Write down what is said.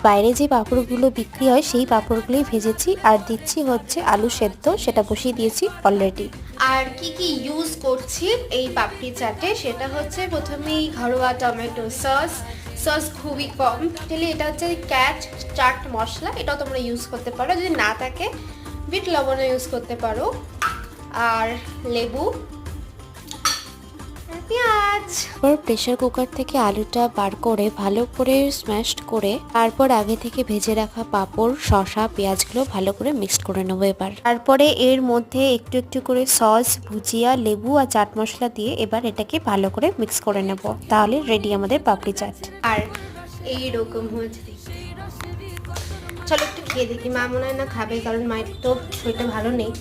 বাইরে যে পাঁপড়গুলো বিক্রি হয় সেই পাঁপড়গুলোই ভেজেছি, আর দিচ্ছি হচ্ছে আলু সেদ্ধ, সেটা বসিয়ে দিয়েছি অলরেডি। আর কি কি ইউজ করছি এই পাপড়ি চাটে সেটা হচ্ছে প্রথমেই ঘরোয়া টমেটো সস খুবই কম, তাহলে এটা হচ্ছে ক্যাট চাট মশলা, এটাও তোমরা ইউজ করতে পারো, যদি না থাকে বিট লবণও ইউজ করতে পারো, আর লেবু, পেঁয়াজ। প্রেসার কুকার থেকে আলুটা বার করে ভালো করে স্ম্যাশড করে তারপর আগে থেকে ভেজে রাখা পাঁপড়, শসা, পেঁয়াজগুলো ভালো করে মিক্সড করে নেবো এবার। তারপরে এর মধ্যে একটু একটু করে সস, ভুজিয়া, লেবু আর চাট মশলা দিয়ে এবার এটাকে ভালো করে মিক্স করে নেব, তাহলে রেডি আমাদের পাপড়ি চাট। আর এইরকম হয়েছে দেখতে। চলো একটু খেয়ে দেখি, মা মনে হয় না খাবে কারণ মায়ের তো শরীরটা ভালো নেই।